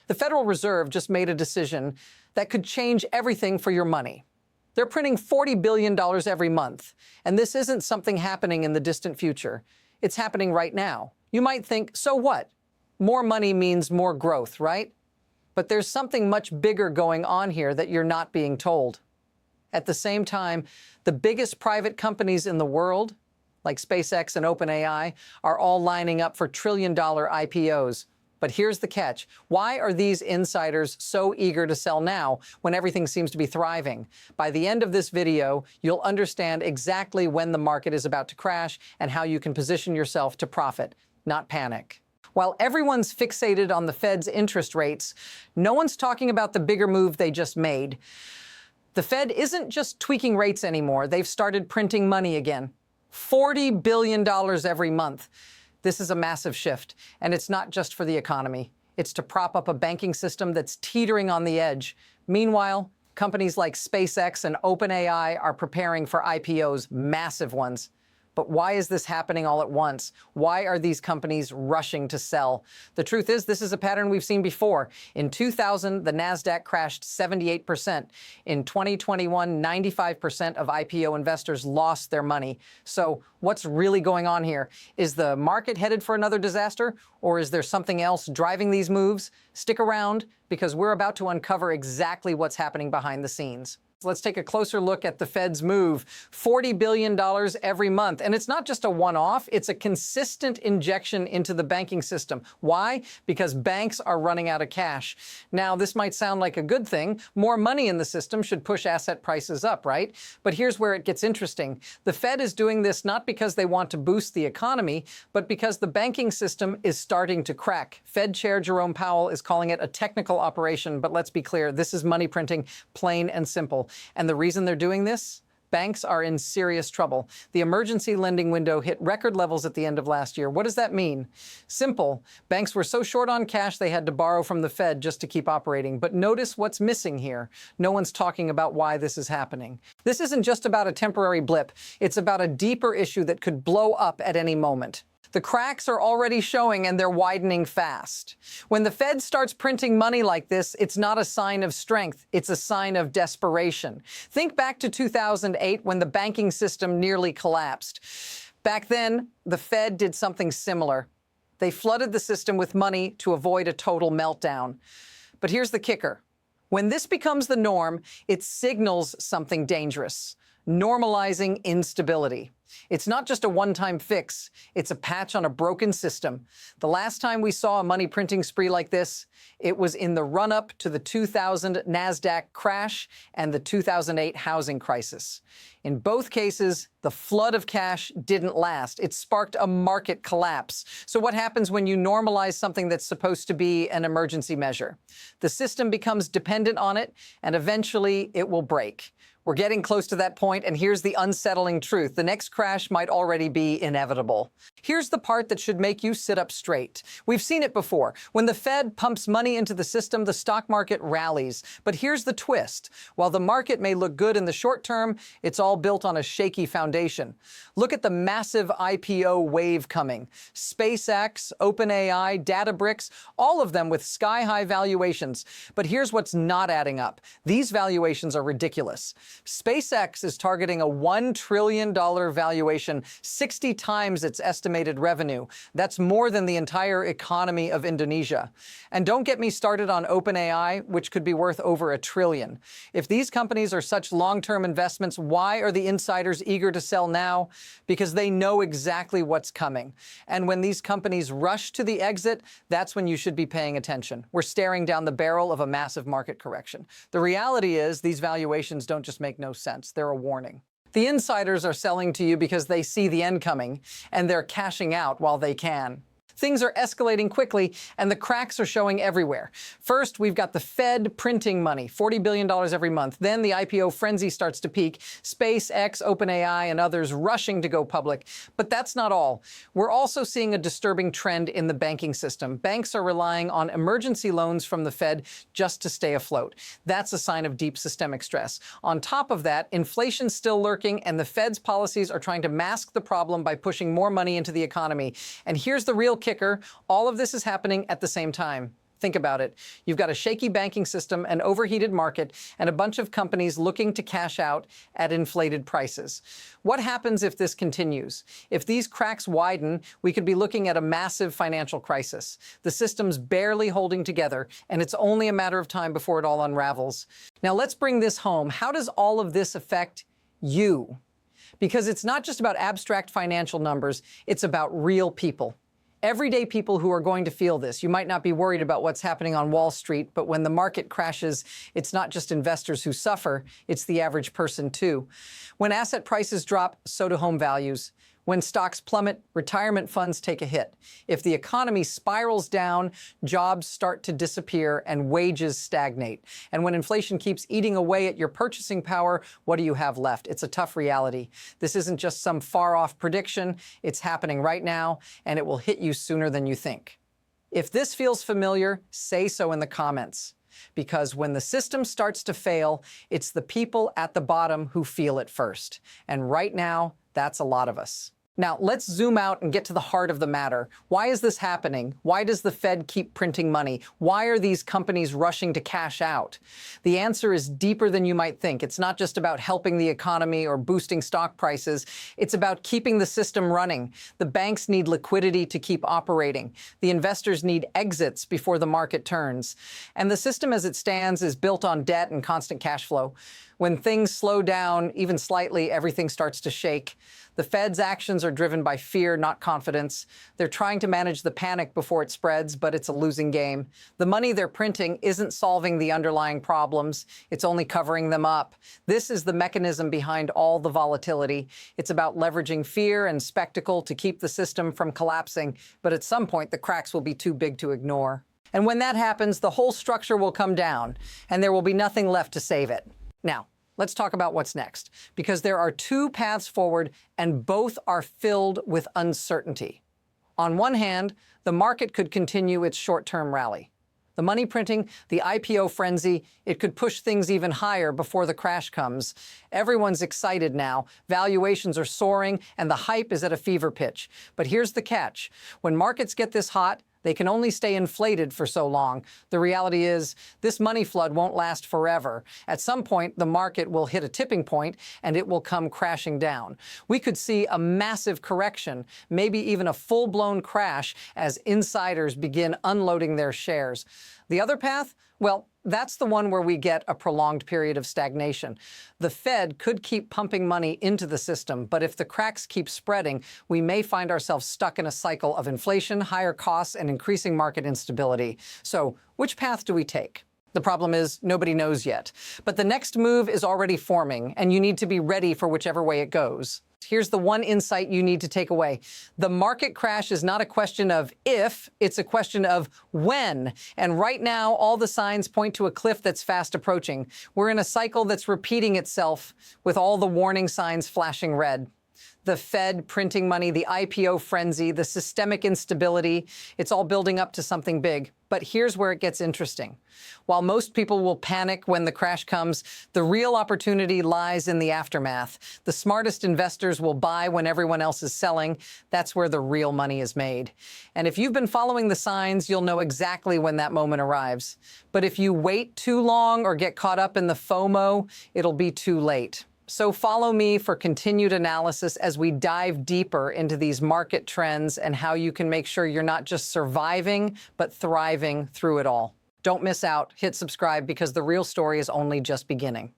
The Federal Reserve just made a decision that could change everything for your money. They're printing $40 billion every month, and this isn't something happening in the distant future. It's happening right now. You might think, so what? More money means more growth, right? But there's something much bigger going on here that you're not being told. At the same time, the biggest private companies in the world, like SpaceX and OpenAI, are all lining up for trillion-dollar IPOs. But here's the catch. Why are these insiders so eager to sell now when everything seems to be thriving? By the end of this video, you'll understand exactly when the market is about to crash and how you can position yourself to profit, not panic. While everyone's fixated on the Fed's interest rates, no one's talking about the bigger move they just made. The Fed isn't just tweaking rates anymore. They've started printing money again. $40 billion every month. This is a massive shift, and it's not just for the economy. It's to prop up a banking system that's teetering on the edge. Meanwhile, companies like SpaceX and OpenAI are preparing for IPOs, massive ones. But why is this happening all at once? Why are these companies rushing to sell? The truth is, this is a pattern we've seen before. In 2000, the NASDAQ crashed 78%. In 2021, 95% of IPO investors lost their money. So what's really going on here? Is the market headed for another disaster? Or is there something else driving these moves? Stick around, because we're about to uncover exactly what's happening behind the scenes. Let's take a closer look at the Fed's move. $40 billion every month. And it's not just a one-off, it's a consistent injection into the banking system. Why? Because banks are running out of cash. Now, this might sound like a good thing. More money in the system should push asset prices up, right? But here's where it gets interesting. The Fed is doing this not because they want to boost the economy, but because the banking system is starting to crack. Fed Chair Jerome Powell is calling it a technical operation, but let's be clear, this is money printing, plain and simple. And the reason they're doing this? Banks are in serious trouble. The emergency lending window hit record levels at the end of last year. What does that mean? Simple. Banks were so short on cash they had to borrow from the Fed just to keep operating. But notice what's missing here. No one's talking about why this is happening. This isn't just about a temporary blip. It's about a deeper issue that could blow up at any moment. The cracks are already showing, and they're widening fast. When the Fed starts printing money like this, it's not a sign of strength. It's a sign of desperation. Think back to 2008 when the banking system nearly collapsed. Back then, the Fed did something similar. They flooded the system with money to avoid a total meltdown. But here's the kicker. When this becomes the norm, it signals something dangerous. Normalizing instability. It's not just a one-time fix, it's a patch on a broken system. The last time we saw a money printing spree like this, it was in the run-up to the 2000 NASDAQ crash and the 2008 housing crisis. In both cases, the flood of cash didn't last. It sparked a market collapse. So what happens when you normalize something that's supposed to be an emergency measure? The system becomes dependent on it, and eventually it will break. We're getting close to that point, and here's the unsettling truth. The next crash might already be inevitable. Here's the part that should make you sit up straight. We've seen it before. When the Fed pumps money into the system, the stock market rallies. But here's the twist. While the market may look good in the short term, it's all built on a shaky foundation. Look at the massive IPO wave coming. SpaceX, OpenAI, Databricks, all of them with sky-high valuations. But here's what's not adding up. These valuations are ridiculous. SpaceX is targeting a $1 trillion valuation, 60 times its estimated revenue. That's more than the entire economy of Indonesia. And don't get me started on OpenAI, which could be worth over $1 trillion. If these companies are such long-term investments, why are the insiders eager to sell now? Because they know exactly what's coming. And when these companies rush to the exit, that's when you should be paying attention. We're staring down the barrel of a massive market correction. The reality is these valuations don't just make no sense. They're a warning. The insiders are selling to you because they see the end coming, and they're cashing out while they can. Things are escalating quickly, and the cracks are showing everywhere. First, we've got the Fed printing money, $40 billion every month. Then the IPO frenzy starts to peak, SpaceX, OpenAI, and others rushing to go public. But that's not all. We're also seeing a disturbing trend in the banking system. Banks are relying on emergency loans from the Fed just to stay afloat. That's a sign of deep systemic stress. On top of that, inflation's still lurking, and the Fed's policies are trying to mask the problem by pushing more money into the economy. And here's the real kicker. All of this is happening at the same time. Think about it. You've got a shaky banking system, an overheated market, and a bunch of companies looking to cash out at inflated prices. What happens if this continues? If these cracks widen, we could be looking at a massive financial crisis. The system's barely holding together, and it's only a matter of time before it all unravels. Now let's bring this home. How does all of this affect you? Because it's not just about abstract financial numbers, it's about real people. Everyday people who are going to feel this. You might not be worried about what's happening on Wall Street, but when the market crashes, it's not just investors who suffer, it's the average person too. When asset prices drop, so do home values. When stocks plummet, retirement funds take a hit. If the economy spirals down, jobs start to disappear and wages stagnate. And when inflation keeps eating away at your purchasing power, what do you have left? It's a tough reality. This isn't just some far-off prediction. It's happening right now, and it will hit you sooner than you think. If this feels familiar, say so in the comments. Because when the system starts to fail, it's the people at the bottom who feel it first. And right now, that's a lot of us. Now, let's zoom out and get to the heart of the matter. Why is this happening? Why does the Fed keep printing money? Why are these companies rushing to cash out? The answer is deeper than you might think. It's not just about helping the economy or boosting stock prices. It's about keeping the system running. The banks need liquidity to keep operating. The investors need exits before the market turns. And the system as it stands is built on debt and constant cash flow. When things slow down, even slightly, everything starts to shake. The Fed's actions are driven by fear, not confidence. They're trying to manage the panic before it spreads, but it's a losing game. The money they're printing isn't solving the underlying problems. It's only covering them up. This is the mechanism behind all the volatility. It's about leveraging fear and spectacle to keep the system from collapsing, but at some point, the cracks will be too big to ignore. And when that happens, the whole structure will come down, and there will be nothing left to save it. Now, let's talk about what's next, because there are two paths forward, and both are filled with uncertainty. On one hand, the market could continue its short-term rally. The money printing, the IPO frenzy, it could push things even higher before the crash comes. Everyone's excited now. Valuations are soaring, and the hype is at a fever pitch. But here's the catch. When markets get this hot, they can only stay inflated for so long. The reality is, this money flood won't last forever. At some point, the market will hit a tipping point, and it will come crashing down. We could see a massive correction, maybe even a full-blown crash, as insiders begin unloading their shares. The other path? Well, that's the one where we get a prolonged period of stagnation. The Fed could keep pumping money into the system, but if the cracks keep spreading, we may find ourselves stuck in a cycle of inflation, higher costs, and increasing market instability. So, which path do we take? The problem is, nobody knows yet. But the next move is already forming, and you need to be ready for whichever way it goes. Here's the one insight you need to take away. The market crash is not a question of if, it's a question of when. And right now, all the signs point to a cliff that's fast approaching. We're in a cycle that's repeating itself with all the warning signs flashing red. The Fed printing money, the IPO frenzy, the systemic instability, it's all building up to something big. But here's where it gets interesting. While most people will panic when the crash comes, the real opportunity lies in the aftermath. The smartest investors will buy when everyone else is selling. That's where the real money is made. And if you've been following the signs, you'll know exactly when that moment arrives. But if you wait too long or get caught up in the FOMO, it'll be too late. So follow me for continued analysis as we dive deeper into these market trends and how you can make sure you're not just surviving, but thriving through it all. Don't miss out. Hit subscribe because the real story is only just beginning.